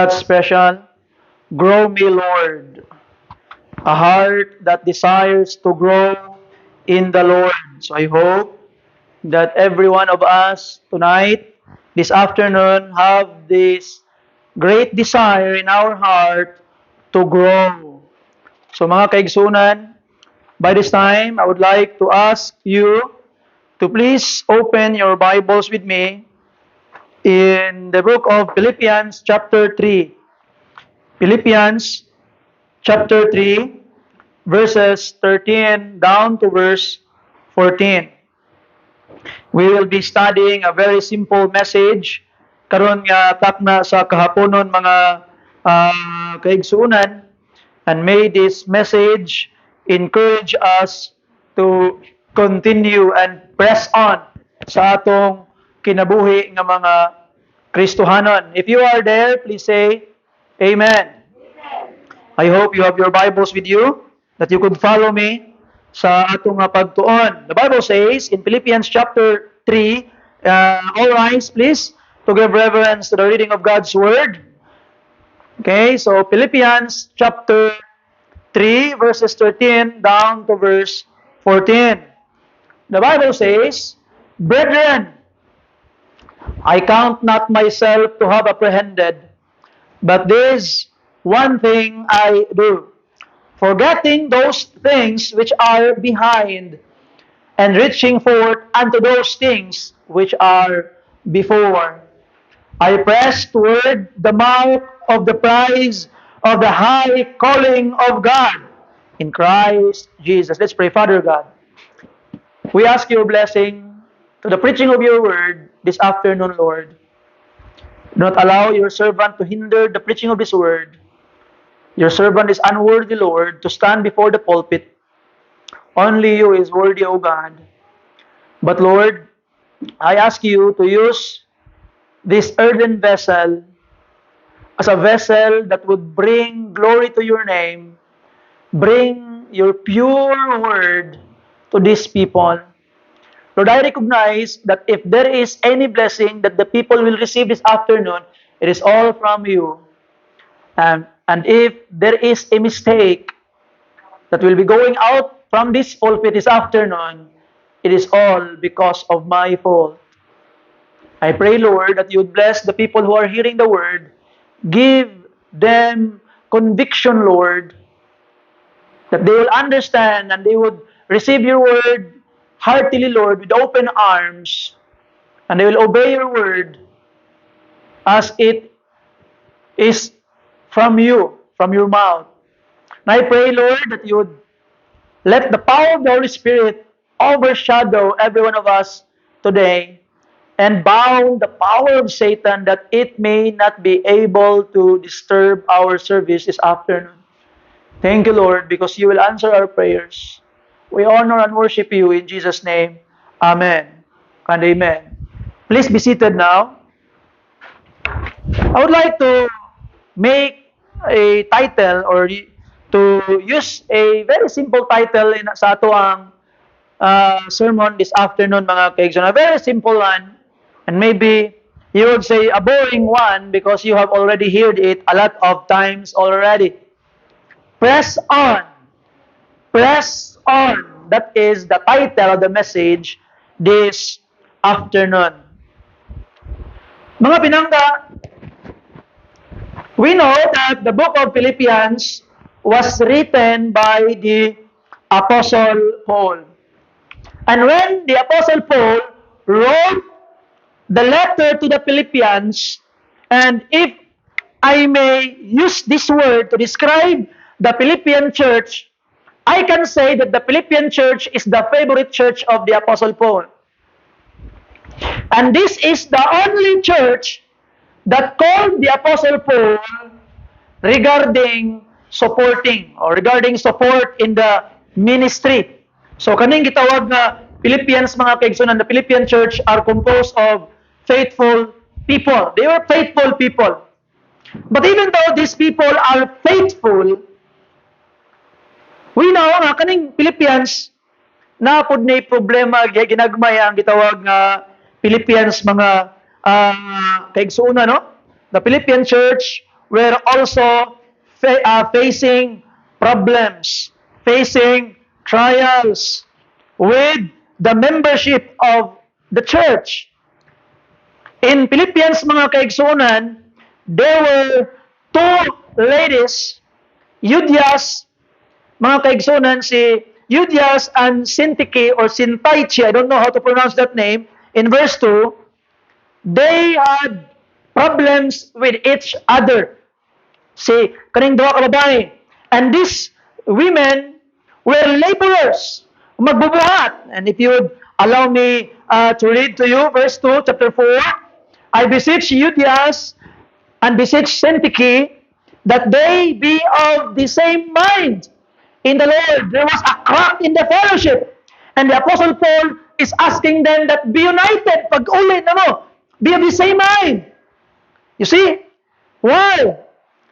That's special. Grow me, Lord. A heart that desires to grow in the Lord. So I hope that every one of us tonight, this afternoon, have this great desire in our heart to grow. So mga kaigsunan, by this time, I would like to ask you to please open your Bibles with me in the book of Philippians chapter 3. Philippians chapter 3, verses 13 down to verse 14. We will be studying a very simple message karon nga takna sa kahaponon mga kaigsunan, and may this message encourage us to continue and press on sa atong kinabuhi nga mga Kristohanon. If you are there, please say Amen. I hope you have your Bibles with you, that you could follow me sa atong pagtuon. The Bible says in Philippians chapter 3, all rise please to give reverence to the reading of God's Word. Okay, so Philippians chapter 3, verses 13 down to verse 14. The Bible says, Brethren, I count not myself to have apprehended, but this one thing I do, forgetting those things which are behind, and reaching forth unto those things which are before. I press toward the mark of the prize of the high calling of God in Christ Jesus. Let's pray. Father God, we ask your blessing to the preaching of your word this afternoon, Lord. Do not allow your servant to hinder the preaching of this word. Your servant is unworthy, Lord, to stand before the pulpit. Only you is worthy, O God. But Lord, I ask you to use this earthen vessel as a vessel that would bring glory to your name, bring your pure word to these people. Lord, I recognize that if there is any blessing that the people will receive this afternoon, it is all from you. And if there is a mistake that will be going out from this pulpit this afternoon, it is all because of my fault. I pray, Lord, that you would bless the people who are hearing the word. Give them conviction, Lord, that they will understand and they would receive your word heartily, Lord, with open arms, and they will obey your word as it is from you, from your mouth. And I pray, Lord, that you would let the power of the Holy Spirit overshadow every one of us today, and bound the power of Satan that it may not be able to disturb our service this afternoon. Thank you, Lord, because you will answer our prayers. We honor and worship you in Jesus' name. Amen and amen. Please be seated now. I would like to make a title, or to use a very simple title sa ato ang sermon this afternoon, mga kaigsoon. A very simple one, and maybe you would say a boring one because you have already heard it a lot of times already. Press on. Press on. That is the title of the message this afternoon. Mga pinangga, we know that the book of Philippians was written by the Apostle Paul. And when the Apostle Paul wrote the letter to the Philippians, and if I may use this word to describe the Philippian church, I can say that the Philippian church is the favorite church of the Apostle Paul. And this is the only church that called the Apostle Paul regarding supporting, or regarding support in the ministry. So kaning gitawag na Philippians, mga kaigsunan, the Philippian church are composed of faithful people. They were faithful people. But even though these people are faithful, we know nga kaning Philippians na pud ni problema ginagmay ang gitawag nga Philippians, mga kaigsunan, no? The Philippian church were also facing problems, facing trials with the membership of the church. In Philippians, mga kaigsunan, there were two ladies, Euodias, mga kaigsunan, si Euodias and Syntyche or Syntyche, I don't know how to pronounce that name, in verse 2, they had problems with each other. Si kaning duha ka babae. And these women were laborers, magbubuhat. And if you would allow me to read to you, verse 2, chapter 4, I beseech Euodias and beseech Syntyche that they be of the same mind in the Lord. There was a crack in the fellowship. And the Apostle Paul is asking them that be united. Pag-uli na mo, be of the same mind. You see? Why?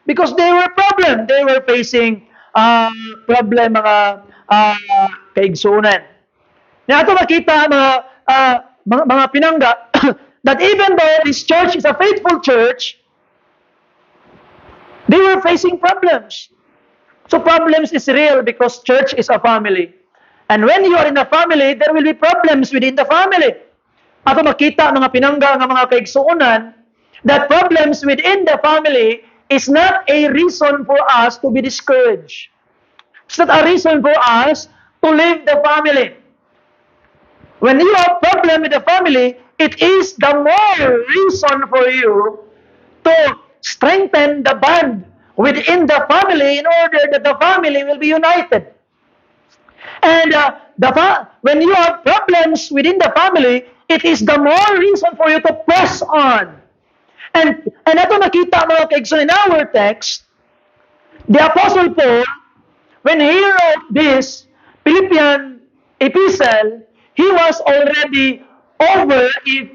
Because they were problem. They were facing problem, mga kaigsunan. Na ito makita mga pinangga that even though this church is a faithful church, they were facing problems. So problems is real because church is a family. And when you are in a family, there will be problems within the family. Ato makita mga pinangga ng mga kaigsuonan that problems within the family is not a reason for us to be discouraged. It's not a reason for us to leave the family. When you have problem with the family, it is the more reason for you to strengthen the bond within the family in order that the family will be united. And when you have problems within the family, it is the more reason for you to press on. And ito nakita mga kaigsoon in our text, the Apostle Paul, when he wrote this Philippian epistle, he was already over 20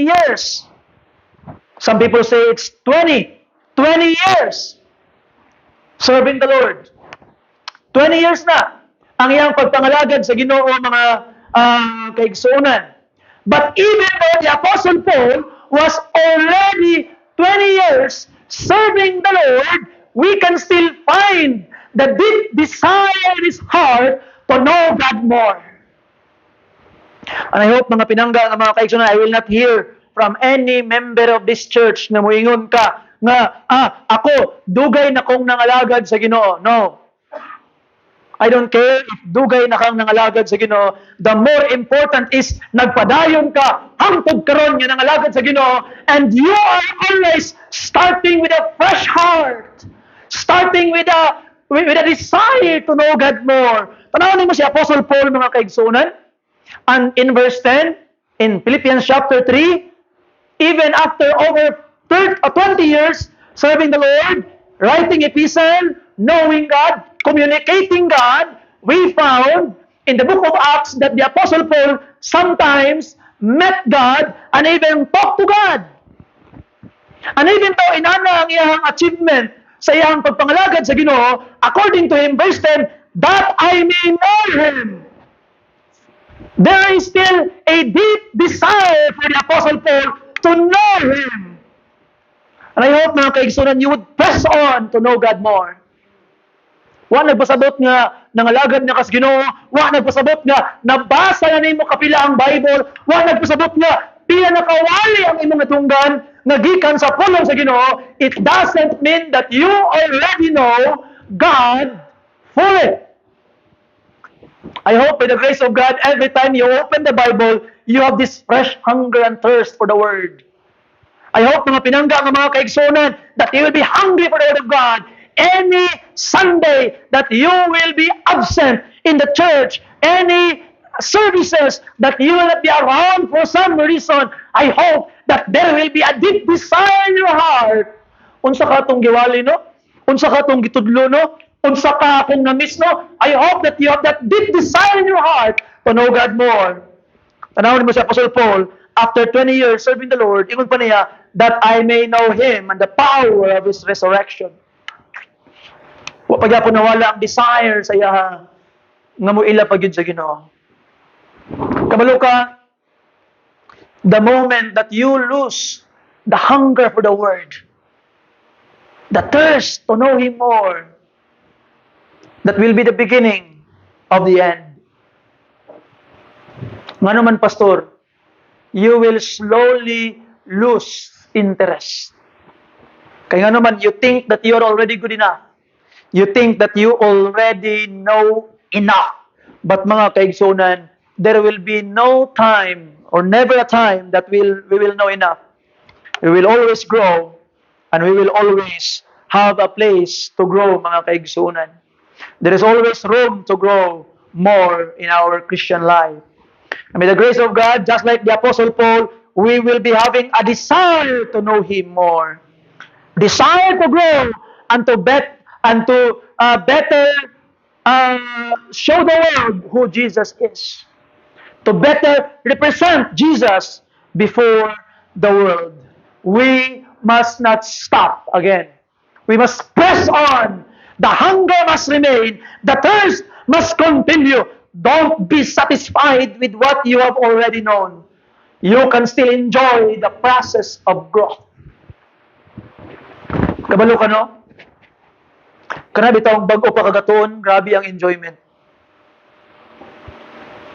years. Some people say it's 20 years serving the Lord. 20 years na ang iyang pagpangalagad sa Ginoo, mga kaigsuonan. But even though the Apostle Paul was already 20 years serving the Lord, we can still find the deep desire in his heart to know God more. And I hope mga pinangga ng mga kaigsuonan, I will not hear from any member of this church na muingon ka nga, ako, dugay na kong nangalagad sa Ginoo. No. I don't care if dugay na kang nangalagad sa Ginoo. The more important is nagpadayon ka hangtod karon nga nangalagad sa Ginoo, and you are always starting with a fresh heart, starting with a desire to know God more. Tanawin mo si Apostle Paul, mga kaigsuonan, and in verse 10 in Philippians chapter 3, even after over 20 years serving the Lord, writing epistle, knowing God, communicating God, we found in the book of Acts that the Apostle Paul sometimes met God and even talked to God. And even though inana ang iyang achievement sa iyang pagpangalagad sa Ginoo, according to him, verse 10, that I may know Him. There is still a deep desire for the Apostle Paul to know Him. And I hope, mga kaigsunan, you would press on to know God more. Wa nagpasabot nga nangalagad na kas Ginoo, wa nagpasabot nga nabasa na nimo kapila ang Bible, wa nagpasabot nga pila nakawali ang imong natunggan nga gikan sa pulong sa Ginoo. It doesn't mean that you already know God fully. I hope by the grace of God, every time you open the Bible, you have this fresh hunger and thirst for the Word. I hope mga pinangga ng mga kaigsunan that you will be hungry for the Word of God. Any Sunday that you will be absent in the church, any services that you will not be around for some reason, I hope that there will be a deep desire in your heart. Unsa ka itong giwali, no? Unsa ka itong gitudlo, no? Unsa ka akong na-miss, no? I hope that you have that deep desire in your heart to know God more. Tanawin mo si Apostle Paul, after 20 years serving the Lord, ingon pa niya, that I may know Him and the power of His resurrection. Wa pa gyapon nawala ang desire sa iya nga moila pa gyud sa Ginoo. Kabalo ka, the moment that you lose the hunger for the Word, The thirst to know Him more. That will be the beginning of the end. Nga naman, Pastor, you will slowly lose interest. Kaya nga naman, you think that you're already good enough. You think that you already know enough. But mga kaigsunan, there will be no time or never a time that we will know enough. We will always grow and we will always have a place to grow, mga kaigsunan. There is always room to grow more in our Christian life. And with the grace of God, just like the Apostle Paul, we will be having a desire to know Him more. Desire to grow and to better show the world who Jesus is. To better represent Jesus before the world. We must not stop again. We must press on. The hunger must remain. The thirst must continue. Don't be satisfied with what you have already known. You can still enjoy the process of growth. Kabalo ka, no? Kana bitawang bago pa kagatoon, grabe ang enjoyment.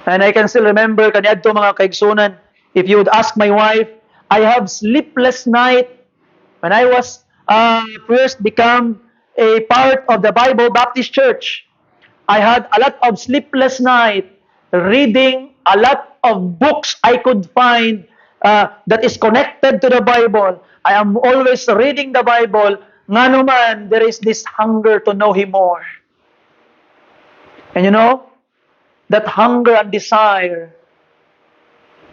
And I can still remember kaniadto mga kaigsunan, if you would ask my wife, I have sleepless night when I was first become a part of the Bible Baptist Church. I had a lot of sleepless night reading a lot of books I could find that is connected to the Bible. I am always reading the Bible. Nga naman, there is this hunger to know Him more. And you know, that hunger and desire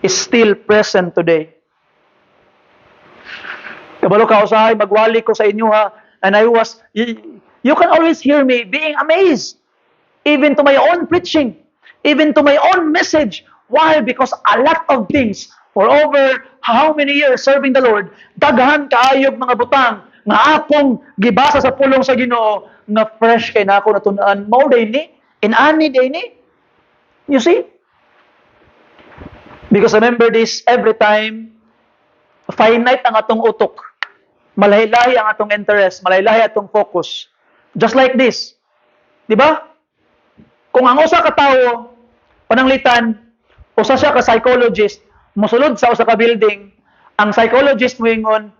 is still present today. Kabalo ka usahay, magwali ko sa inyo ha, and you can always hear me being amazed, even to my own preaching, even to my own message. Why? Because a lot of things, for over how many years serving the Lord, daghan kaayog mga butang, nga akong gibasa sa pulong sa Ginoo, nga fresh kay na ako natunaan, mao day ni, inani day ni. You see? Because remember this, every time, finite ang atong utok. Malahi-lahi ang atong interest, malahi-lahi atong focus. Just like this. Di ba? Kung ang usa ka tawo, pananglitan, usa siya ka psychologist, mosulod sa usa ka building, ang psychologist moingon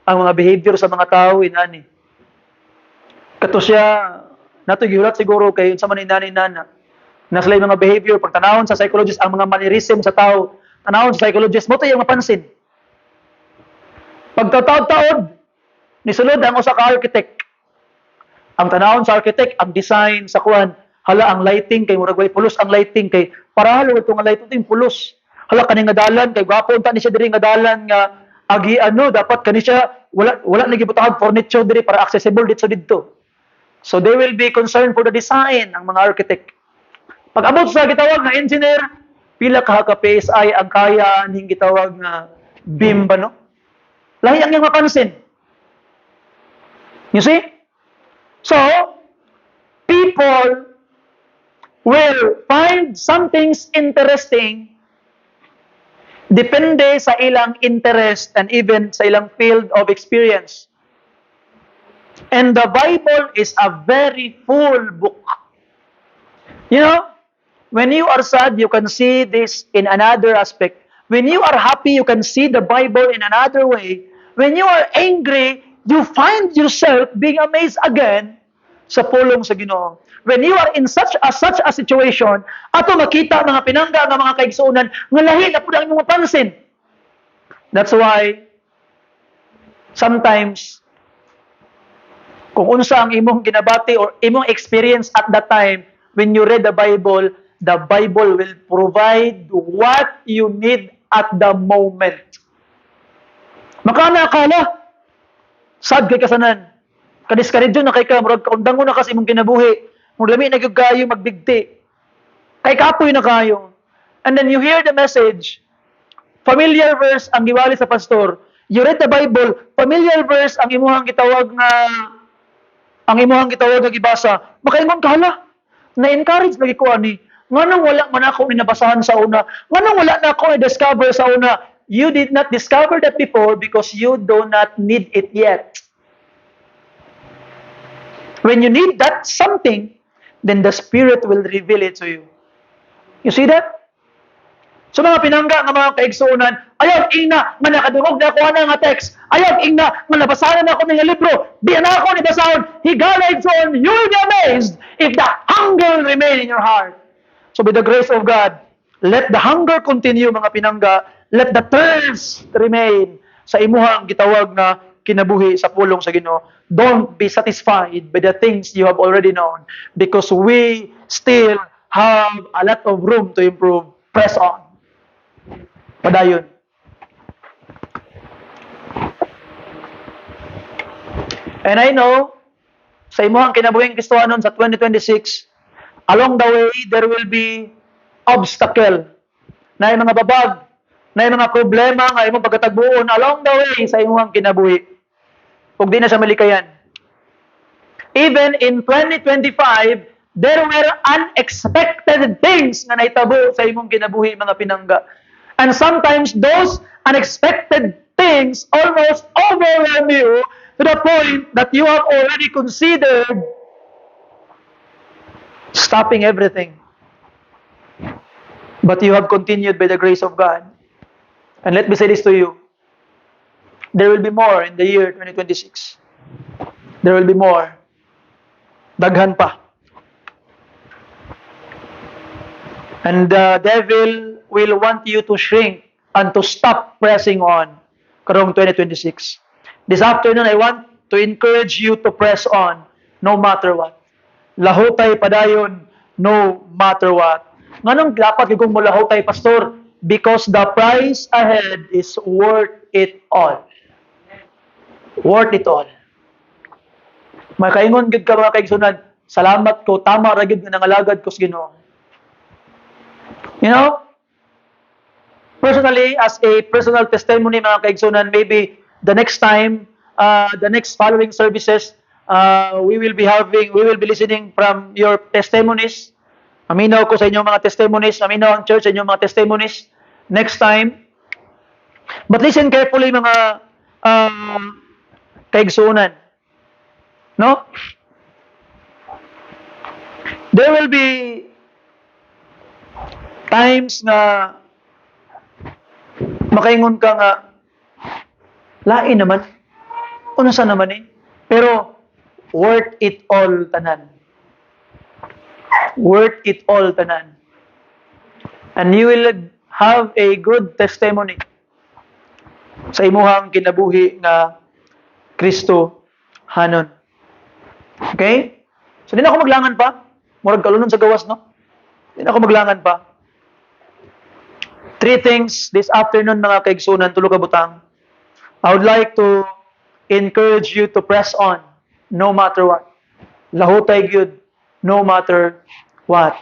ang mga behavior sa mga tao inani. Kato siya, nato gihulat siguro kay unsa man inani nana. Naslay mga behavior, pag tanawon sa psychologist, ang mga mannerism sa tao, tanawon sa psychologist, mo tayo mapansin. Pagkataod-taod, nisulod ang usa ka architect. Ang tanawon sa architect, ang design sa kuan, hala ang lighting kay murag way pulos ang lighting kay para halo ito nga lighting pulos. Hala kani nga dalan kay gwapo unta ni siya diri nga dalan nga agi dapat kani siya wala nagibutang furniture diri para accessible dito. So they will be concerned for the design ang mga architect. Pag abot sa gitawag na engineer, pila ka PSI ang kaya ning gitawag nga beam ba no? Lahi ang iyang mapansin. You see? So, people will find some things interesting depende sa ilang interest and even sa ilang field of experience. And the Bible is a very full book. You know, when you are sad, you can see this in another aspect. When you are happy, you can see the Bible in another way. When you are angry, you find yourself being amazed again sa pulong sa Ginoo. When you are in such a situation, ato makita mga pinangga nga mga kaigsuonan nga lahi na pud ang imong mapansin. That's why sometimes kung unsa ang imong ginabati or imong experience at that time when you read the Bible will provide what you need at the moment. Makana akala sad kay kasanan. Kadiscourage na kay ka murag kaundang na kasi imong kinabuhi. Murag lami na gyud kayo magbigti. Kay kapoy na kayo. And then you hear the message. Familiar verse ang giwali sa pastor. You read the Bible, familiar verse ang imuhang gitawag nga gibasa. Makaingon ka hala. Na-encourage lagi ko ani. Nganong wala man ako ninabasahan sa una? Nganong wala na ako i-discover sa una? You did not discover that before because you do not need it yet. When you need that something, then the Spirit will reveal it to you. You see that? So mga pinangga nga mga kaigsuonan, ayaw ina nga nakadungog na ako nga text. Ayaw ina nga nabasahan na ako ng libro. Di na ako nibasahon. Higala igsoon, you will be amazed if the hunger will remain in your heart. So by the grace of God, let the hunger continue mga pinangga. Let the thirst remain sa imuhang gitawag na kinabuhi sa pulong sa Ginoo. Don't be satisfied by the things you have already known because we still have a lot of room to improve. Press on. Padayon. And I know, sa imuhang kinabuhing Kristohanon sa 2026, along the way, there will be obstacle. Na yung mga babag, na yung mga problema, nga imong pagkatagbuon, along the way, sa imuhang kinabuhi. Huwag di na sa malikayan. Even in 2025, there were unexpected things nga naitabo sa imong kinabuhi, mga pinangga. And sometimes those unexpected things almost overwhelm you to the point that you have already considered stopping everything. But you have continued by the grace of God. And let me say this to you. There will be more in the year 2026. There will be more. Daghan pa. And the devil will want you to shrink and to stop pressing on karong 2026. This afternoon, I want to encourage you to press on no matter what. Lahutay padayon no matter what. Nganong dapat kung mulahutay, pastor? Because the price ahead is worth it all. Worth it all. Makaingon gid ka mga kaigsunan, salamat ko, tama ra gid nga nangalagad ko sa Ginoo. You know, personally, as a personal testimony, mga kaigsunan, maybe the next time, the next following services, we will be listening from your testimonies. Aminaw ko sa inyong mga testimonies. Aminaw ang church sa inyong mga testimonies. Next time. But listen carefully, mga kaigsunan. No? There will be times na makaingon ka nga, lain naman. Unsa naman eh. Pero, worth it all tanan. Worth it all tanan. And you will have a good testimony sa imuhang kinabuhi nga Kristo hanon. Okay? So, di na ako maglangan pa. Murag kalunon sa gawas, no? Di na ako maglangan pa. 3 things this afternoon, mga kaigsunan, tulo ka butang. I would like to encourage you to press on no matter what. Lahutay gyud no matter what.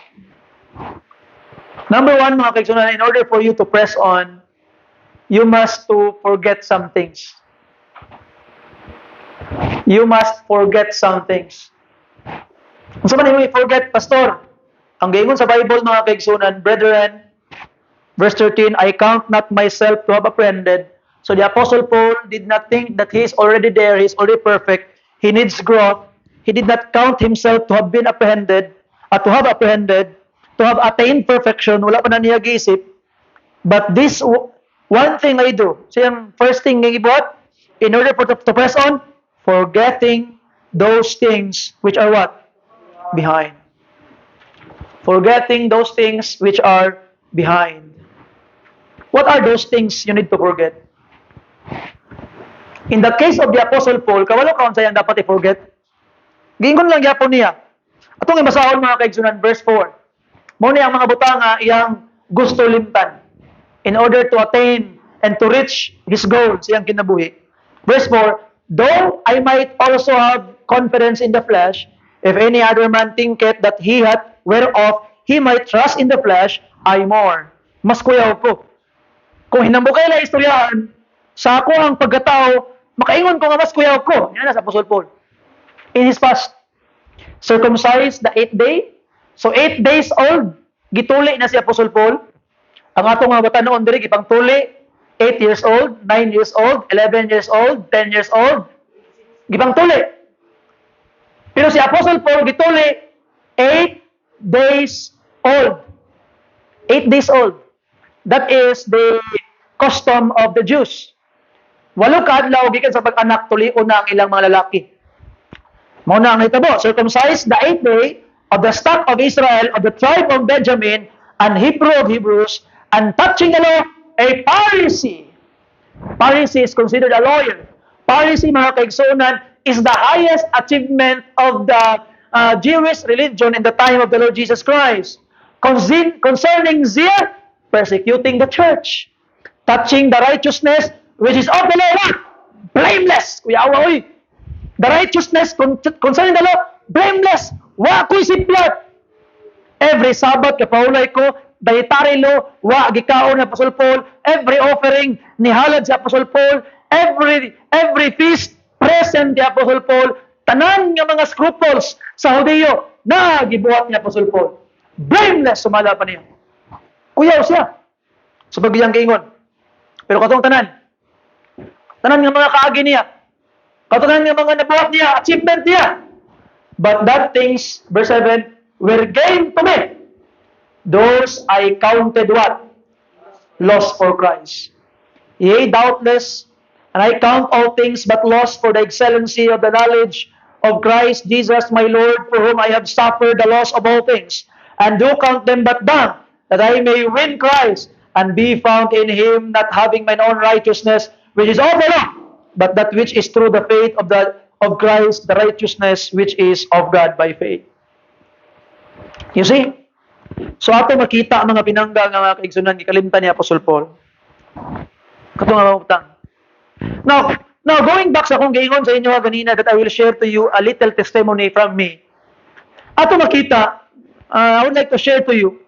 Number 1, mga kaigsunan, in order for you to press on, you must to forget some things. You must forget some things. Kung saan man i-forget, pastor? Ang gayon sa Bible, mga kaigsunan, brethren, verse 13, I count not myself to have apprehended. So the Apostle Paul did not think that he is already there, he is already perfect. He needs growth. He did not count himself to have been apprehended, to have apprehended, to have attained perfection. Wala pa na niya giisip. But this one thing I do. So yung first thing nga ibuhat, in order for to press on, forgetting those things which are what? Behind. Forgetting those things which are behind. What are those things you need to forget? In the case of the Apostle Paul, kawalo kaon sayang dapat i-forget. Gingon lang gyapon niya. Atong ibasahon, mga kaigsunan, verse 4. Mao ni ang mga butanga iyang gusto limtan in order to attain and to reach his goal siyang kinabuhi. Verse 4, though I might also have confidence in the flesh, if any other man thinketh that he hath whereof he might trust in the flesh, I more. Mas kuyaw ko. Kung hinambukay na istoryahan, sa ako ang pagkatao, makaingon ko nga mas kuyaw ko. Yan na sa Apostle Paul. In his past, circumcised the 8th day. So 8 days old, gituli na si Apostle Paul. Ang atong mga bata noon diri gipang tuli, 8 years old, 9 years old, 11 years old, 10 years old. Gipang tuli. Pero si Apostle Paul gituli 8 days old. 8 days old. That is the custom of the Jews. 8 ka adlaw gikan sa pag-anak tulion na ang ilang mga lalaki. Mao na ang hitabo, circumcised the 8th day of the stock of Israel of the tribe of Benjamin and Hebrew of Hebrews, and touching the law, a Pharisee. Pharisee is considered a lawyer. Pharisee, mga kaigsunan, is the highest achievement of the Jewish religion in the time of the Lord Jesus Christ. Concerning zeal, persecuting the church. Touching the righteousness which is of the law, blameless. Kuya awa, oy. The righteousness concerning the law, blameless. Wa ko'y siplat. Every Sabbath, kapaulay ko, dietary law, wa gikaon ni Apostle Paul. Every offering, nihalad si Apostle Paul. Every feast, present ni Apostle Paul. Tanan nga mga scruples sa Hudiyo, na gibuhat ni Apostle Paul. Blameless, sumala pa niya. Kuyaw siya. Sa pagbiyang kaingon. Pero katong tanan nga mga kaagi niya, katunan nga mga nabuhat niya, achievement niya. But that things, verse 7, were gained to me. Those I counted what? Lost for Christ. Yea, doubtless, and I count all things but lost for the excellency of the knowledge of Christ Jesus my Lord, for whom I have suffered the loss of all things, and do count them but dung, that I may win Christ, and be found in him, not having mine own righteousness, which is of the law, but that which is through the faith of Christ, the righteousness which is of God by faith. You see? So ato makita ang mga pinangga nga mga kaigsunan gikalimtan ni Apostle Paul. Kato nga mamutang. Now going back sa akong giingon sa inyo ganina, that I will share to you a little testimony from me. Ato makita, I would like to share to you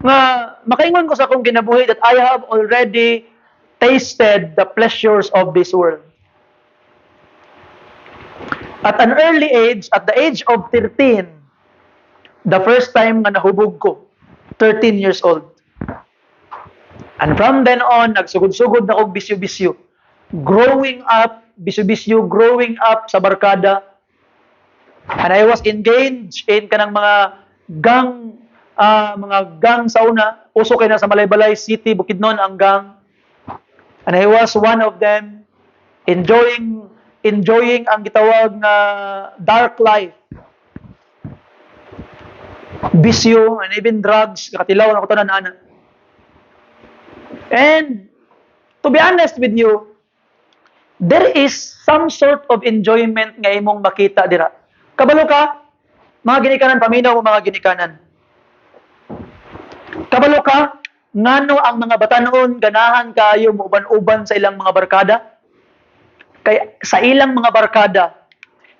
nga makaingon ko sa akong ginabuhi that I have already tasted the pleasures of this world. At an early age, at the age of 13, the first time nga nahubog ko, 13 years old. And from then on, nagsugod-sugod na kong bisyo-bisyo. Growing up, bisyo-bisyo, growing up sa barkada. And I was engaged in kanang mga gang sa una. Uso kay na sa Malaybalay City, Bukidnon ang gang. And I was one of them, enjoying ang gitawag na dark life. Bisyo and even drugs, katilaw na ko tanan ana. And to be honest with you, there is some sort of enjoyment nga imong makita dira. Kabalo ka, mga ginikanan, paminaw mo mga ginikanan. Kabalo ka, ngano ang mga batanon ganahan kayo muuban-uban sa ilang mga barkada? Kaya sa ilang mga barkada,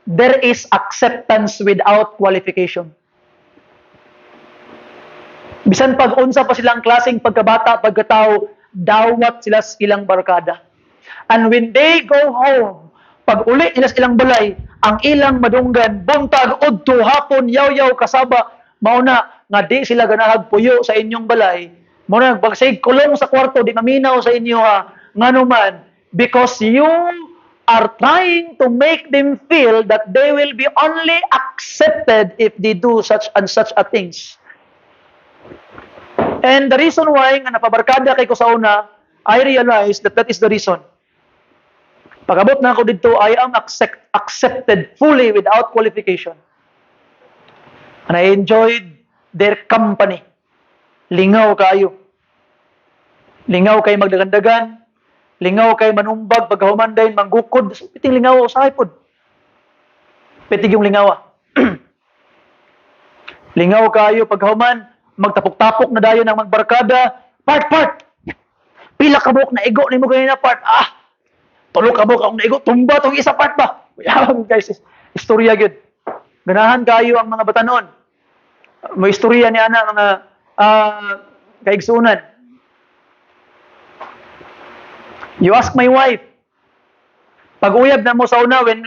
there is acceptance without qualification. Bisan pag unsa pa silang klaseng pagkabata, pagkatao, dawat sila sa ilang barkada. And when they go home, pag uli nila sa ilang balay, ang ilang madunggan, buntag, udto, hapon, yaw-yaw, kasaba, mauna, nga di sila ganahag puyo sa inyong balay, mauna, bagsig kulong sa kwarto, di maminaw sa inyo ha, ngano man, because you are trying to make them feel that they will be only accepted if they do such and such a things. And the reason why nga napabarkada kay ko sa una, I realized that is the reason. Pag-abot na ako dito, I am accepted fully without qualification. And I enjoyed their company. Lingaw kayo. Lingaw kay magdagandagan. Lingaw kay manumbag, pagkahumanday, manggukod. Piting lingaw sa ipod. Pitig yung lingawa. Lingaw kayo, pagkahuman, magtapok-tapok na dayon ng magbarkada. Part. Pila kabuk na igo ni mo ganyan na part. Tulog kabuk akong naigo. Tumba tong isa part ba? Yaman guys, istorya gyud. Ganahan kayo ang mga batanon. May istorya ni ana mga kaigsunan. You ask my wife. Pag-uyab na mo sa una, when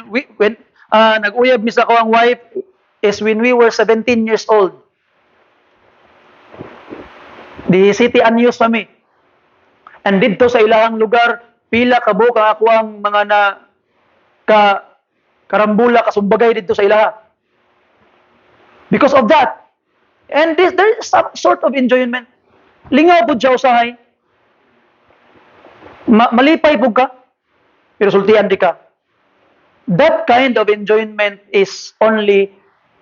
nag-uyab mi sa ko ang wife is when we were 17 years old. Di city anyos kami. And dito sa ilahang lugar, pila kabuk ang ako ang mga karambula, kasumbagay dito sa ilaha. Because of that. And there is some sort of enjoyment. Lingaw po siya usahay. Malipay po ka, pero sultian di ka. That kind of enjoyment is only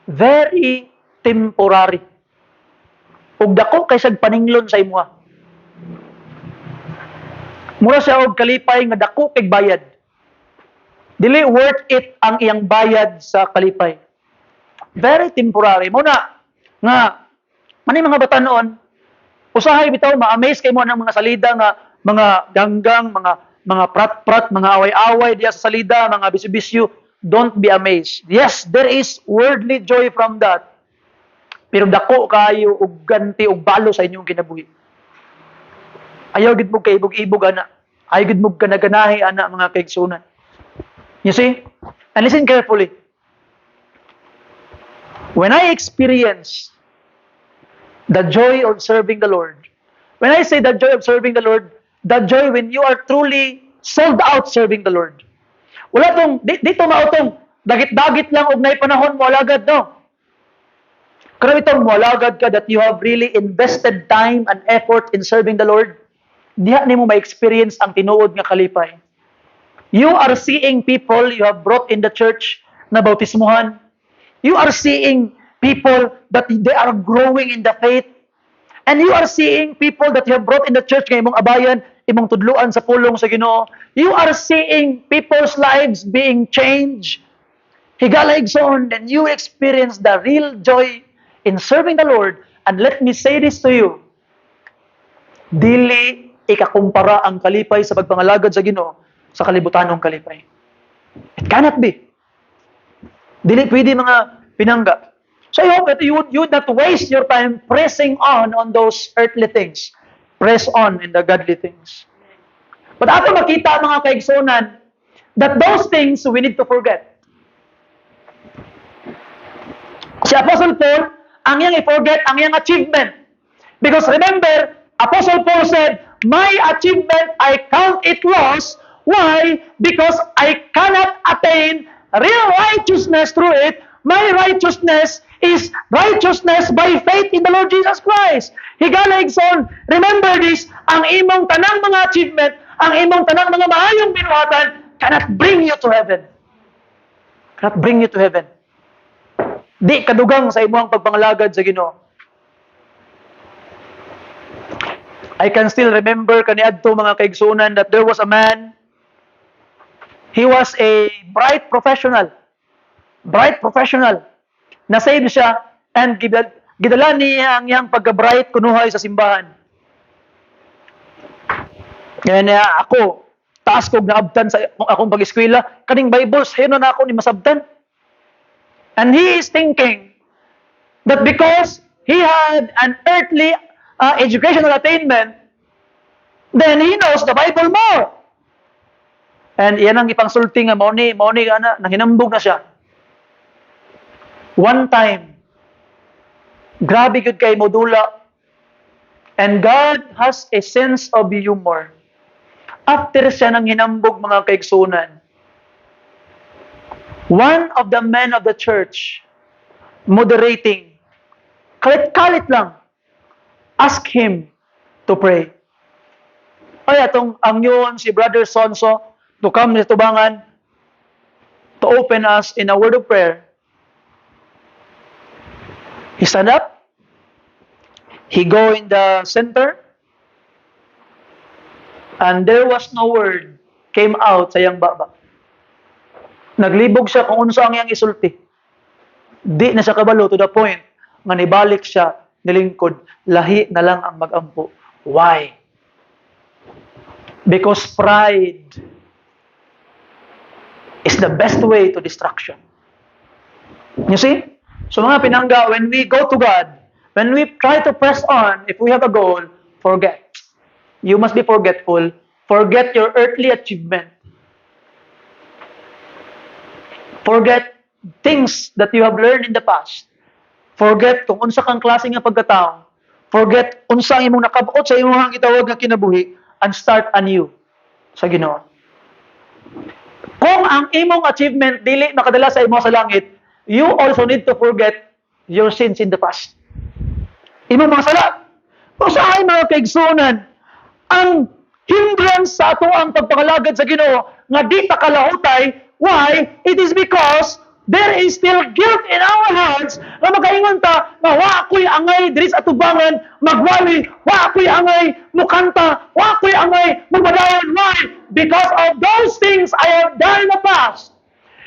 very temporary. Ug dako kay sad paninglon sa imuha. Mura siya og kalipay nga dako kay bayad. Dili worth it ang iyang bayad sa kalipay. Very temporary. Muna nga manay mga batanon, usahay bitaw ma-amaze kay mo ng mga salida nga mga ganggang, mga prat-prat, mga away-away diya sa salida, mga bisyo-bisyo. Don't be amazed. Yes, there is worldly joy from that. Pero dako kayo og ganti og balo sa inyong kinabuhi. Ayaw gid mo kay ibog-ibog ana. Ayaw gid mo ganaganahi ana mga kaigsunan. You see? And listen carefully. When I experience the joy of serving the Lord, when I say the joy of serving the Lord, the joy when you are truly sold out serving the Lord. Wala tong, dito mautong, dagit-dagit lang og nay panahon mo alagad, no? Pero itong mo alagad ka that you have really invested time and effort in serving the Lord, diha nimo ma-experience ang tinuod nga kalipay. You are seeing people you have brought in the church na bautismuhan. You are seeing people that they are growing in the faith. And you are seeing people that you have brought in the church nga imong abayan, imong tudluan sa pulong sa Ginoo. You are seeing people's lives being changed. Higala igsoon, then you experience the real joy in serving the Lord. And let me say this to you. Dili ikakumpara ang kalipay sa pagpangalagad sa Ginoo sa kalibutanong kalipay. It cannot be. Dili pwede mga pinangga. So I hope that you would not waste your time pressing on those earthly things. Press on in the godly things. But ato makita mga kaigsonan that those things we need to forget. Si Apostle Paul, ang iyang i-forget ang iyang achievement. Because remember, Apostle Paul said, my achievement, I count it loss. Why? Because I cannot attain real righteousness through it. My righteousness is righteousness by faith in the Lord Jesus Christ. Higala igsoon, remember this, ang imong tanang mga achievement, ang imong tanang mga maayong binuhatan cannot bring you to heaven. Cannot bring you to heaven. Di kadugang sa imong pagpangalagad sa Ginoo. I can still remember kaniadto mga kaigsunan that there was a man. He was a bright professional. Na-save siya and gidala niya ang iyang pagka-bright kunuhay sa simbahan. Ngayon ako, taas ko naabtan sa akong pag-eskwela, kaning Bibles, hino na ako ni masabtan. And he is thinking that because he had an earthly educational attainment, then he knows the Bible more. And yan ang ipangsulti nga, mauni ana, nanghinambog na siya. One time, grabe good kay modula. And God has a sense of humor. After siya nang hinambog mga kaigsunan, one of the men of the church, moderating, kalit-kalit lang, ask him to pray. Ay, atong ang yun, si Brother Sonso, to come sa tubangan, to open us in a word of prayer. He stand up, he go in the center, and there was no word came out sa iyang baba. Naglibog siya kung unsa ang iyang isulti. Di na siya kabalo to the point nga nibalik siya nilingkod, lahi na lang ang magampo. Why? Because pride is the best way to destruction. You see? So mga pinangga, when we go to God, when we try to press on, if we have a goal, forget. You must be forgetful. Forget your earthly achievement. Forget things that you have learned in the past. Forget kung unsa kang klase nga pagkatao. Forget unsa ang imong nakabuot sa imong gitawag nga kinabuhi and start anew sa Ginoo. Kung ang imong achievement dili makadala sa imo sa langit, you also need to forget your sins in the past. Imong mga sala. Usahay mga kaigsunan, ang hindrance sa ato ang pagpangalagad sa Ginoo nga di ta kalahutay. Why? It is because there is still guilt in our hearts nga magaingon ta nga wa ako'y angay diri sa atubangan magwali, wa ako'y angay mukanta, wa ako'y angay magmadayon. Why? Because of those things I have done in the past.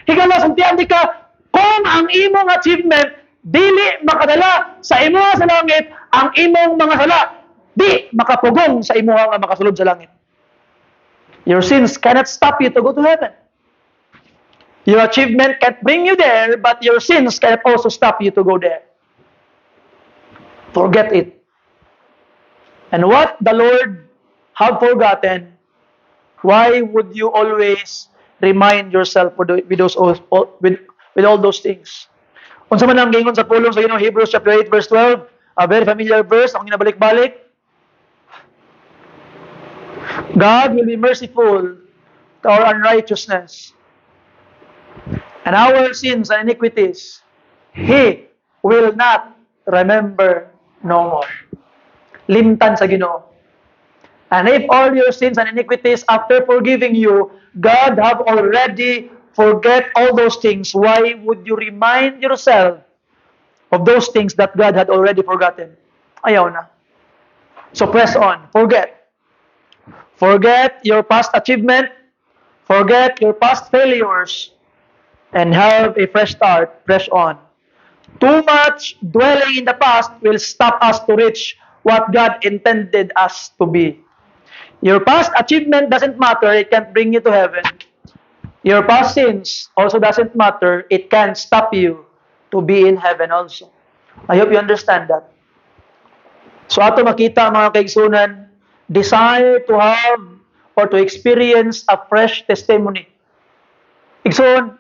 Higala suntian di ka, kung ang imong achievement dili makadala sa imo sa langit, ang imong mga sala di makapugong sa imo nga makasulod sa langit. Your sins cannot stop you to go to heaven. Your achievement can't bring you there, but your sins cannot also stop you to go there. Forget it. And what the Lord have forgotten, why would you always remind yourself with all those things? Unsa man ang gingon sa pulong sa Ginoo, Hebrews chapter 8 verse 12, a very familiar verse, akong ginabalik-balik. God will be merciful to our unrighteousness and our sins and iniquities. He will not remember no more. Limtan sa Ginoo. And if all your sins and iniquities after forgiving you, God have already forget all those things, why would you remind yourself of those things that God had already forgotten? Ayaw na. So press on. Forget. Forget your past achievement. Forget your past failures. And have a fresh start. Press on. Too much dwelling in the past will stop us to reach what God intended us to be. Your past achievement doesn't matter. It can't bring you to heaven. Your past sins also doesn't matter. It can stop you to be in heaven also. I hope you understand that. So ato makita mga kaigsunan, desire to have or to experience a fresh testimony. Igsoon,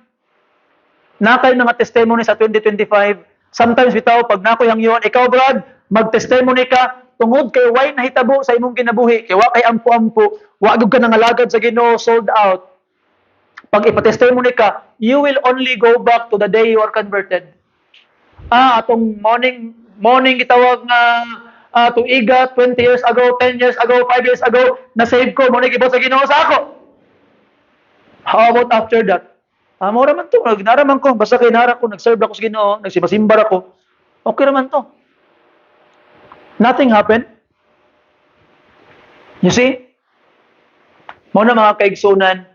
na kayo mga testimony sa 2025. Sometimes bitaw, pag nakoy hangyon, ikaw Brad, mag-testimony ka, tungod kay way nahitabo sa imong kinabuhi, kay wa kay ampo-ampo, wa gyud ka nangalagad sa Ginoo, sold out. Pag ipatestimony ka, you will only go back to the day you are converted. Atong morning gitawag nga tuiga 20 years ago, 10 years ago, 5 years ago, na-save ko, mo nagibot sa Ginoo sa ako. How about after that? Mo raman to, nagnaraman ko, basta kay nara ko, nag-serve ako sa Ginoo, nagsimbasimbar ako. Okay naman to. Nothing happened. You see? Mo na mga kaigsunan,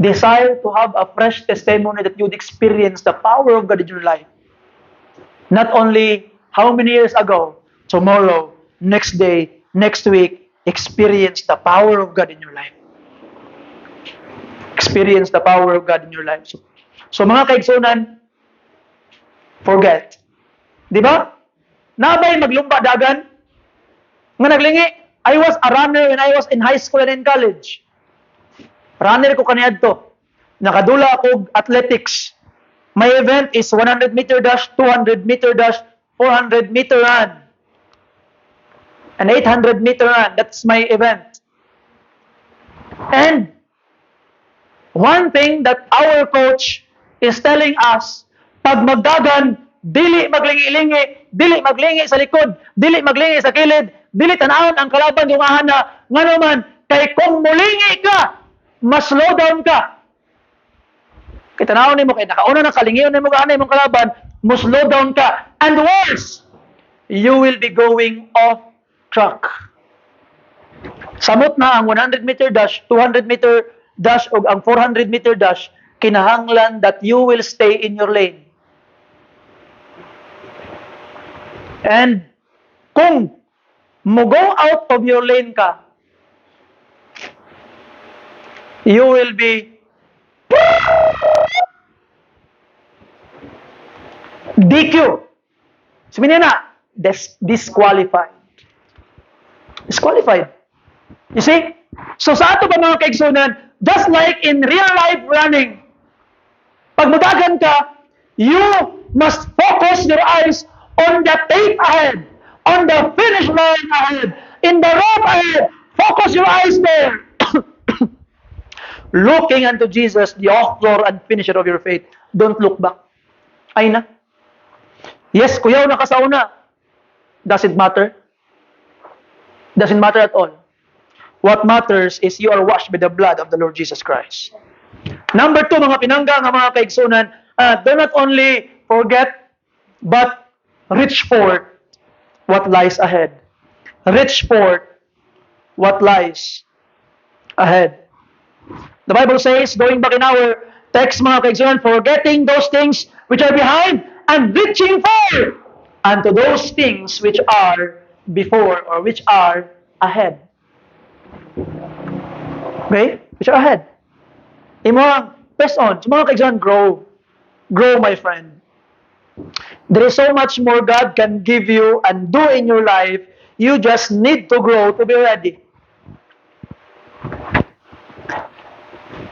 desire to have a fresh testimony that you'd experience the power of God in your life. Not only how many years ago, tomorrow, next day, next week, experience the power of God in your life. Experience the power of God in your life. So mga kaigsunan, forget. Di ba? Nabay maglumba dagan? Nga naglingi, I was a runner when I was in high school and in college. Runner ko kaniadto. Nakadula ako athletics. My event is 100 meter dash, 200 meter dash, 400 meter run. An 800 meter run. That's my event. And one thing that our coach is telling us, pag magdagan, dili maglingi-lingi, dili maglingi sa likod, dili maglingi sa kilid, dili tanawon ang kalaban yung ahana, nga naman, kay kung mulingi ka, mas slow down ka. Kaya tanawon mo, kaya nakauna na kalingiyon na mo kahanay mong kalaban, mas slow down ka. And worse, you will be going off track. Samot na ang 100 meter dash, 200 meter dash, o ang 400 meter dash, kinahanglan that you will stay in your lane. And kung mo go out of your lane ka, you will be DQ. Sabihin na, disqualified. Disqualified. You see? So sa ato ba mga kaigsunan, just like in real life running, pag madagan ka, you must focus your eyes on the tape ahead, on the finish line ahead, in the rope ahead. Focus your eyes there. Looking unto Jesus, the author and finisher of your faith. Don't look back. Ay na. Yes, kuyaw na ka sa una. Doesn't matter. Doesn't matter at all. What matters is you are washed by the blood of the Lord Jesus Christ. Number 2, mga pinangga nga mga kaigsunan, do not only forget, but reach forth what lies ahead. Reach forth what lies ahead. The Bible says, going back in our text mga kaigsunan, forgetting those things which are behind and reaching forward unto those things which are before or which are ahead. Okay? Which are ahead. Imong press on. So mga kaigsunan, grow. Grow, my friend. There is so much more God can give you and do in your life. You just need to grow to be ready.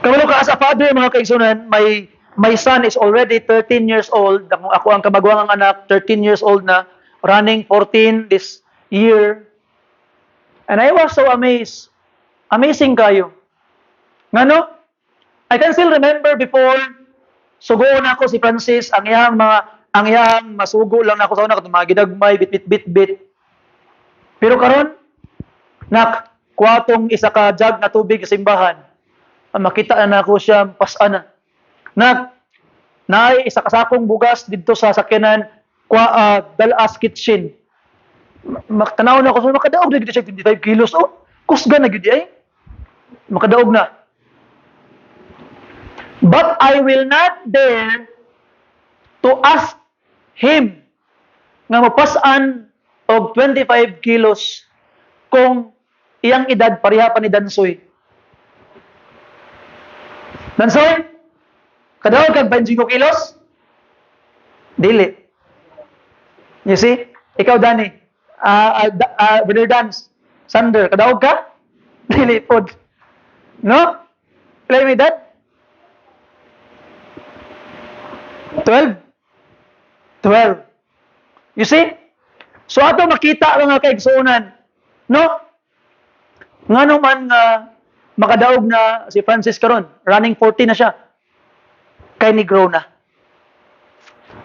Kamalo ka as a father, mga kaigsunan, my son is already 13 years old. Ako ang kamagwangang anak, 13 years old na, running 14 this year. And I was so amazed. Amazing kayo. Ngano? I can still remember before, sugo na ako si Francis, ang iyang masugo lang na ako sa una, mga gidagmay, bit. Pero karon, kuwatong isa ka jug na tubig sa simbahan. Makita na ako siya, pasana. Naay isa kasakong bugas dito sa sakyanan, Dalas Kitchen. Tanaw na ako, makadaog na dito siya 25 kilos. Oh, kusga na gid ay. Makadaog na. But I will not dare to ask him nga mapasan og 25 kilos kung iyang edad pareha pa ni Dansoy. Dansoy, kadaog kag 25 kilos? Dili. You see? Ikaw, Danny. Brother Dance. Sander, kadaog ka? Dili pod. No? Play me that? 12. You see? So ato makita mga kaigsuonan, no? Ngano man makadaog na si Francis karon, running 40 na siya. Kay ni grow na.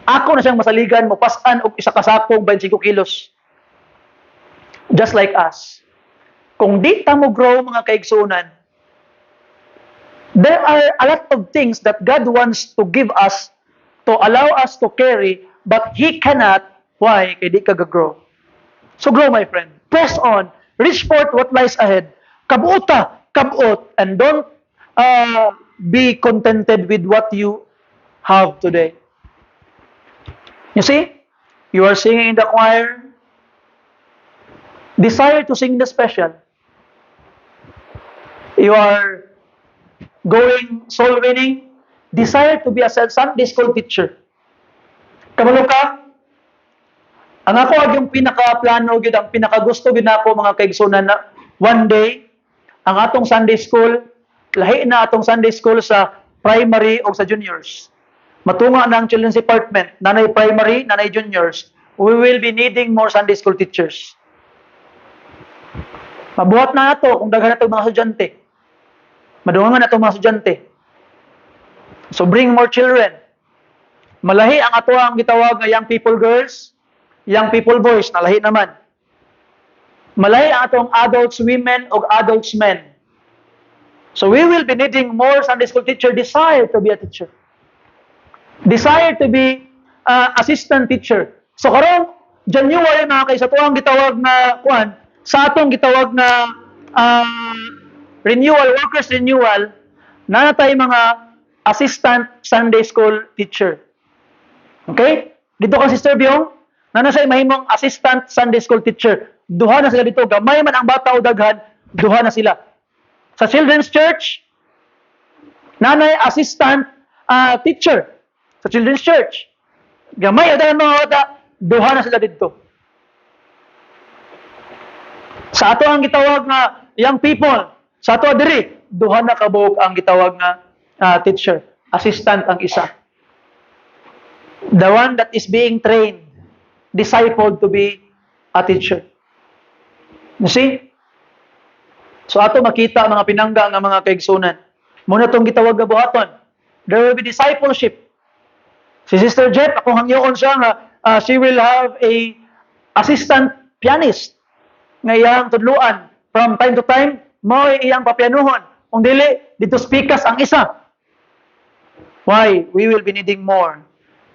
Ako na siyang masaligan, mapasan og isa ka sakong 25 kilos. Just like us. Kung di ta mo grow mga kaigsuonan, there are a lot of things that God wants to give us to allow us to carry, but He cannot. Why? Kaya di ka grow. So grow, my friend. Press on. Reach forth what lies ahead. Kabut, and don't be contented with what you have today. You see? You are singing in the choir. Desire to sing the special. You are going soul winning. Desire to be a Sunday school teacher. Kamalo ka? Ang ako yung pinaka-plano, ang pinaka-gusto ako mga kaigsunan na one day, ang atong Sunday school, lahi na atong Sunday school sa primary o sa juniors. Matunga na ang children's department, nanay primary, nanay juniors. We will be needing more Sunday school teachers. Mabuhat na nato kung daghan nato mga estudyante. Madungan na nato mga estudyante. So bring more children. Malahi ang ato ang gitawag nga young people girls, young people boys, nalahi naman. Malahi ang atong adults women o adults men. So we will be needing more Sunday school teacher. Desire to be a teacher. Desire to be assistant teacher. So karon January mga kay sa tuang gitawag na sa atong gitawag na renewal, workers renewal, nanatay mga assistant Sunday school teacher. Okay? Dito ka Sister Biong, nana siya mahimong assistant Sunday school teacher. Duha na sila dito. Gamay man ang bata o daghan, duha na sila. Sa children's church, nanay assistant teacher. Sa children's church. Gamay o daghan mga bata, duha na sila dito. Sa ato ang gitawag na young people, sa ato diri, duha na kabuok ang gitawag na teacher. Assistant ang isa. The one that is being trained, discipled to be a teacher. You see? So ato makita mga pinangga nga mga kaigsunan. Muna itong gitawag na buhaton. There will be discipleship. Si Sister Jet, akong hangyoon siya nga she will have a assistant pianist nga iyang tudluan. From time to time, mo iyang papianuhon. Kung dili, dito speakers ang isa. Why? We will be needing more.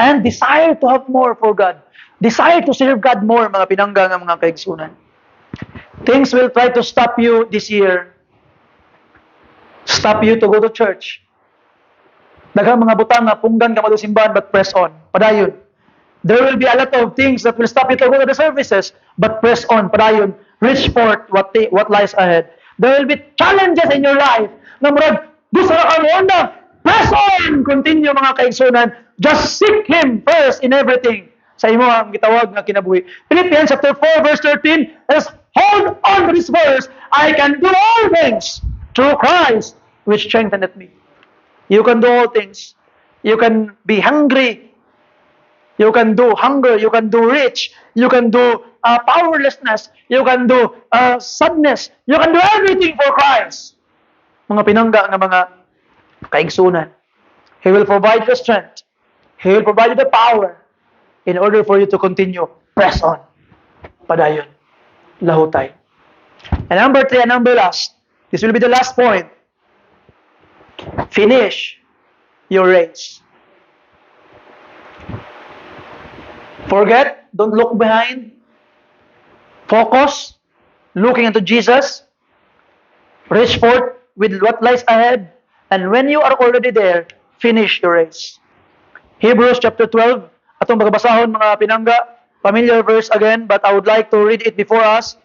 And desire to have more for God. Desire to serve God more, mga pinangga nga mga kaigsunan. Things will try to stop you this year. Stop you to go to church. Daghang mga butang nga punggan ka madusimbahan but press on. Padayon. There will be a lot of things that will stop you to go to the services but press on. Padayon. Reach forth what lies ahead. There will be challenges in your life. Na murag, gusto na kang onda. Press on! Continue mga kaigsunan. Just seek Him first in everything. Sa imo ang gitawag nga kinabuhi. Philippians chapter 4 verse 13. Let us hold on to this verse. I can do all things through Christ which strengtheneth me. You can do all things. You can be hungry. You can do hunger. You can do rich. You can do powerlessness. You can do sadness. You can do everything for Christ. Mga pinangga nga mga kaigsunan. He will provide the strength. He will provide you the power in order for you to continue. Press on. Padayon. Lahutay. And number 3 and number last. This will be the last point. Finish your race. Forget. Don't look behind. Focus. Looking into Jesus. Reach forth with what lies ahead. And when you are already there, finish your race. Hebrews chapter 12. Atong magbasahon mga pinangga. Familiar verse again, but I would like to read it before us.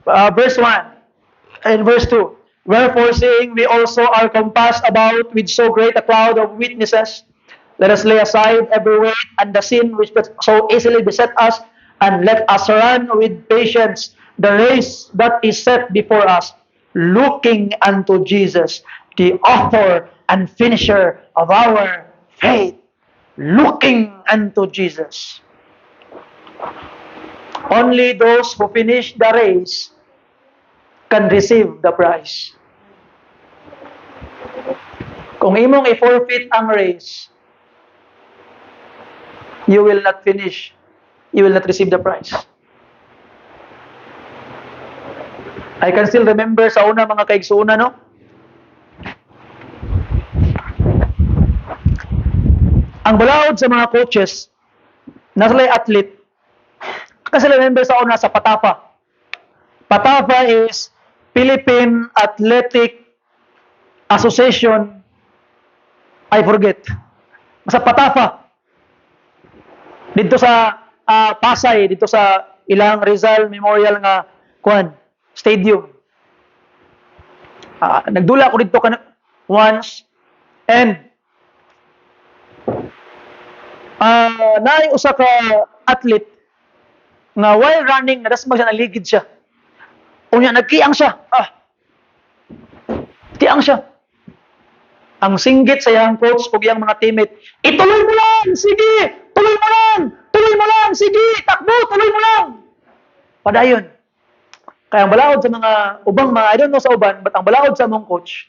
Verse 1 and verse 2. Wherefore, seeing we also are compassed about with so great a cloud of witnesses, let us lay aside every weight and the sin which so easily beset us, and let us run with patience the race that is set before us, looking unto Jesus, the author and finisher of our faith. Looking unto Jesus. Only those who finish the race can receive the prize. Kung imong i-forfeit ang race, you will not finish. You will not receive the prize. I can still remember sa una mga kaigsuuna, no? Ang balaod sa mga coaches, nasalay athlete, kasi remember sa una sa PATAFA. PATAFA is Philippine Athletic Association. I forget. Sa PATAFA. Dito sa Pasay, dito sa ilang Rizal Memorial nga stadium. Nagdula ako dito once, and naay usa ka athlete nga while running nadasmag siya, naligid siya. Unya nagkiang siya. Kiang siya. Ang singgit sa iyang coach ug iyang mga teammate, ituloy mo lang, sige, tuloy mo lang, sige, takbo, tuloy mo lang. Padayon. Kaya ang balaod sa mga ubang mga, I don't know sa uban, but ang balaod sa mong coach,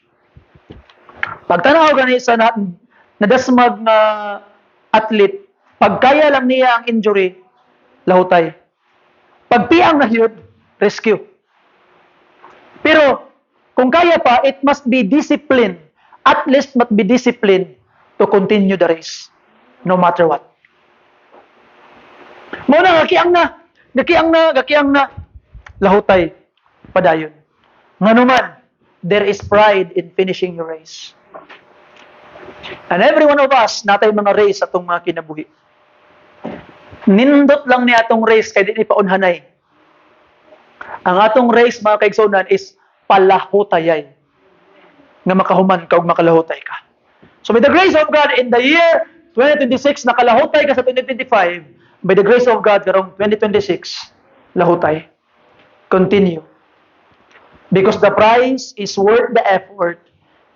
pagtanaw gani sa nadasmag na athlete, pagkaya lang niya ang injury, lahutay. Pagtiang na yun, rescue. Pero, kung kaya pa, it must be disciplined. At least must be disciplined to continue the race. No matter what. Muna, gakiang na. Lahutay. Padayon. Nga naman, there is pride in finishing your race. And every one of us, natay mga race atong mga kinabuhi. Nindot lang ni atong race kay di paunhanay. Ang atong race, mga kaigsunan, is palahutayay. Nga makahuman ka o makalahutay ka. So by the grace of God, in the year 2026, nakalahutay ka sa 2025, by the grace of God, karong 2026, lahutay. Continue. Because the prize is worth the effort.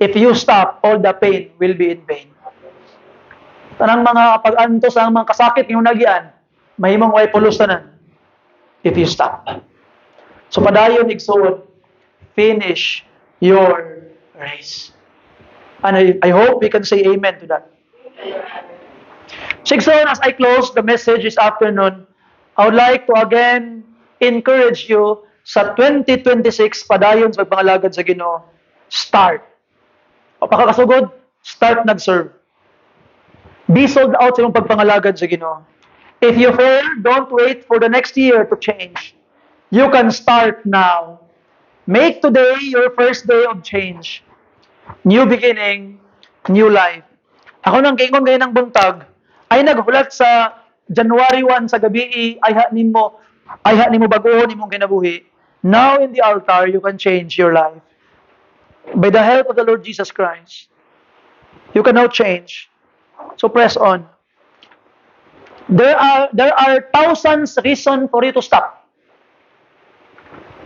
If you stop, all the pain will be in vain. Tanang mga pag-antos ang mga kasakit ng nagian, mahimong way pulos tanan. If you stop. So padayon igsoon, finish your race. And I hope we can say amen to that. Sigson, as I close the message this afternoon, I would like to again encourage you sa 2026 padayon sa pagpangalagad sa Ginoo. Start. O pakakasugod, start nag-serve. Be sold out sa imong pagpangalagad sa Ginoo. If you fail, don't wait for the next year to change. You can start now. Make today your first day of change. New beginning, new life. Ako nang kaingon ngayon ng buntag, ay naghulat sa January 1 sa gabi, ay ha nimo baguhon imong kinabuhi. Now in the altar, you can change your life. By the help of the Lord Jesus Christ, you can now change. So press on. There are thousands reasons for you to stop.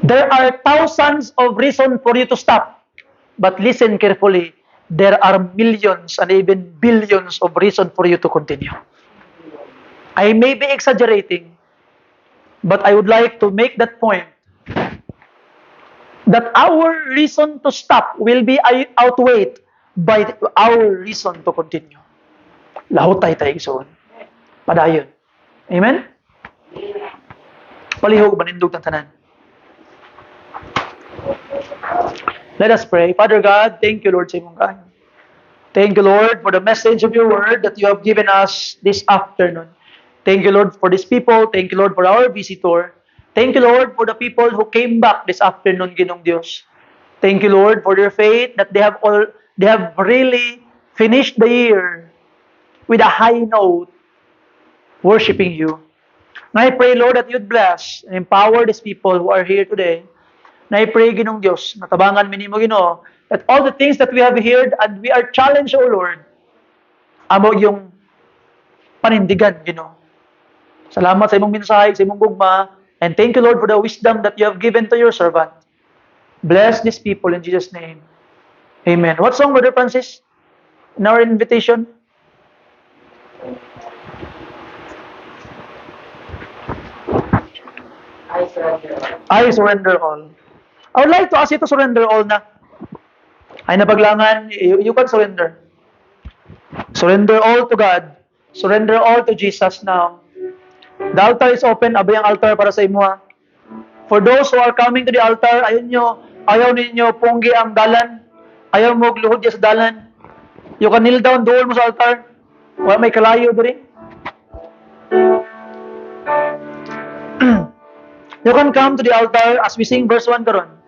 There are thousands of reasons for you to stop. But listen carefully. There are millions and even billions of reasons for you to continue. I may be exaggerating, but I would like to make that point that our reason to stop will be outweighed by our reason to continue. Lahutay tayo igsoon. Padayon. Amen? Palihog, manindog ng tanan. Let us pray. Father God, thank you, Lord, sa imong kayo. Thank you, Lord, for the message of your word that you have given us this afternoon. Thank you, Lord, for these people. Thank you, Lord, for our visitor. Thank you, Lord, for the people who came back this afternoon, Ginong Dios. Thank you, Lord, for their faith that they have really finished the year with a high note, worshiping you. And I pray, Lord, that you'd bless and empower these people who are here today. And I pray, Ginong Diyos, natabangan minimo, Ginoo, that all the things that we have heard and we are challenged, O Lord, amo yung panindigan, Ginoo. Salamat sa imong mensahe, sa imong gugma, and thank you, Lord, for the wisdom that you have given to your servant. Bless these people in Jesus' name. Amen. What song, Brother Francis, in our invitation? I surrender all. I would like to ask you to surrender all na. Ay napaglangan, you can surrender. Surrender all to God. Surrender all to Jesus now. The altar is open. Abay ang altar para sa imo. For those who are coming to the altar, ayaw ninyo punggi ang dalan. Ayaw mo gluhod sa dalan. You can kneel down, doon mo sa altar. Wala may kalayo diri. You can come to the altar as we sing verse 1 karon.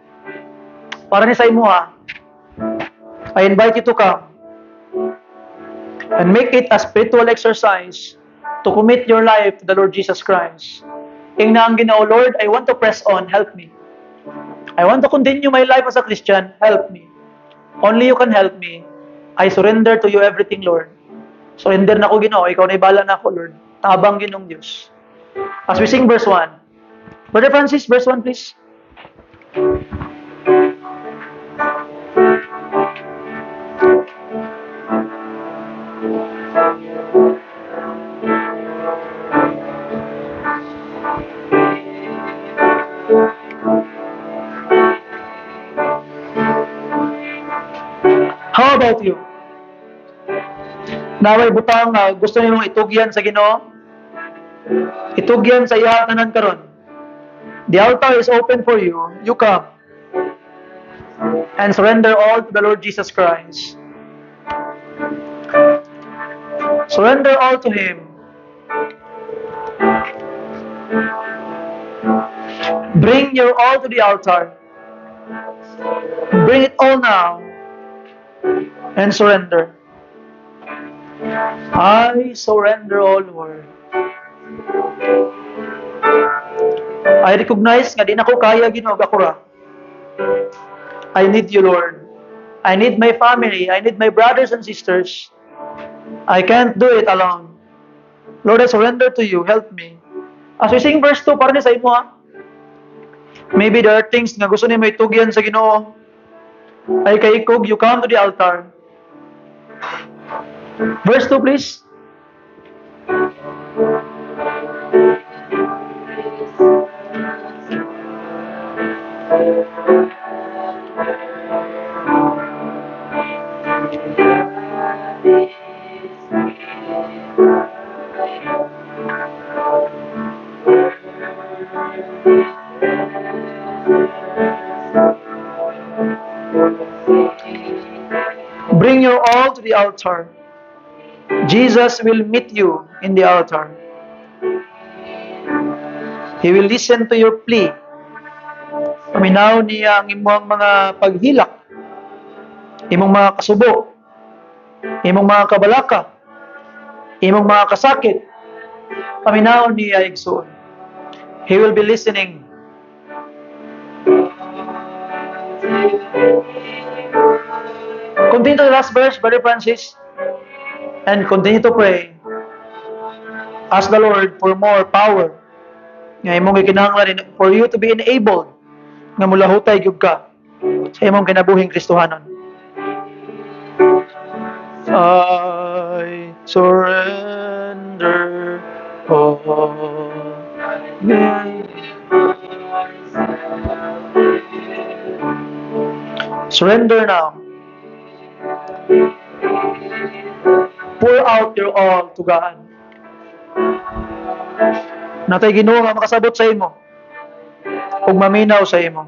Para ni sa imo I invite you to come and make it a spiritual exercise to commit your life to the Lord Jesus Christ. Ing na ang Ginoo, Lord, I want to press on, help me. I want to continue my life as a Christian, help me. Only you can help me. I surrender to you everything, Lord. Surrender na ko, Ginoo, ikaw na ibala na ako, Lord. Tabang Ginoong Diyos. As we sing verse 1. Brother Francis, verse 1 please. How about you? Naway butang gusto niyo itugyan sa Ginoo? Itugyan sa iya tanan karon. The altar is open for you. You come and surrender all to the Lord Jesus Christ. Surrender all to Him. Bring your all to the altar. Bring it all now and surrender. I surrender all, Lord. I recognize nga di na ko kaya Ginoo gakura. I need you, Lord. I need my family. I need my brothers and sisters. I can't do it alone. Lord, I surrender to you. Help me. As we sing verse 2, para ni sa imo maybe there are things nga gusto ni may tugyan sa Ginoo. Ay kaikog, you come to the altar. Verse 2, please. altar. Jesus will meet you in the altar. He will listen to your plea. Paminaw niya ang imong mga paghilak, imong mga kasubo, imong mga kabalaka, imong mga kasakit. Paminaw niya igsoon. He will be listening. Continue to the last verse, Brother Francis, and continue to pray. Ask the Lord for more power. Nga imong gikinahanglan for you to be enabled nga mulahutay gyud ka sa imong kinabuhing Kristohanon. I surrender all. Surrender now. Pour out your all to God. Natay Ginoo nga makasabot sa imo ug maminaw sa imo.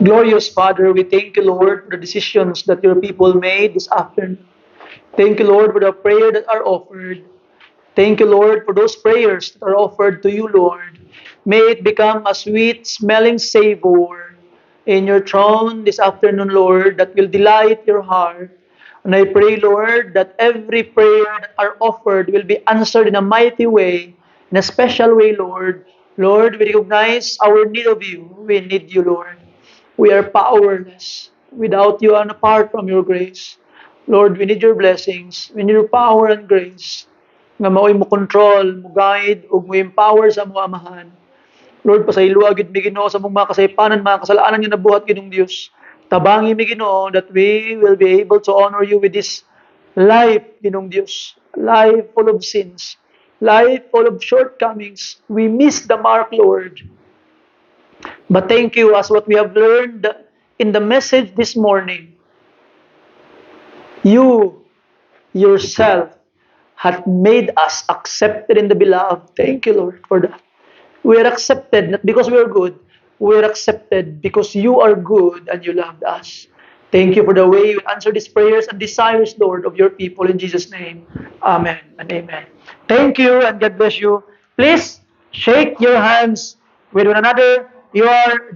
Glorious Father, we thank you, Lord, for the decisions that your people made this afternoon. Thank you, Lord, for the prayer that are offered. Thank you, Lord, for those prayers that are offered to you, Lord. May it become a sweet-smelling savor in your throne this afternoon, Lord, that will delight your heart. And I pray, Lord, that every prayer that are offered will be answered in a mighty way, in a special way, Lord. Lord, we recognize our need of you. We need you, Lord. We are powerless without you and apart from your grace. Lord, we need your blessings. We need your power and grace. Nga mao'y mo control, mo guide, ug mo empower sa mga amahan. Lord, pasayloa gid mi Ginoo sa mong mga kasaypanan, mga kasalaanan nga nabuhat ginong Dios. Tabangi mi Ginoo that we will be able to honor you with this life ginong Dios. Life full of sins. Life full of shortcomings. We miss the mark, Lord. But thank you as what we have learned in the message this morning. You yourself have made us accepted in the beloved. Thank you, Lord, for that. We are accepted not because we are good. We are accepted because you are good and you loved us. Thank you for the way you answer these prayers and desires, Lord, of your people. In Jesus' name, amen and amen. Thank you and God bless you. Please shake your hands with one another. You are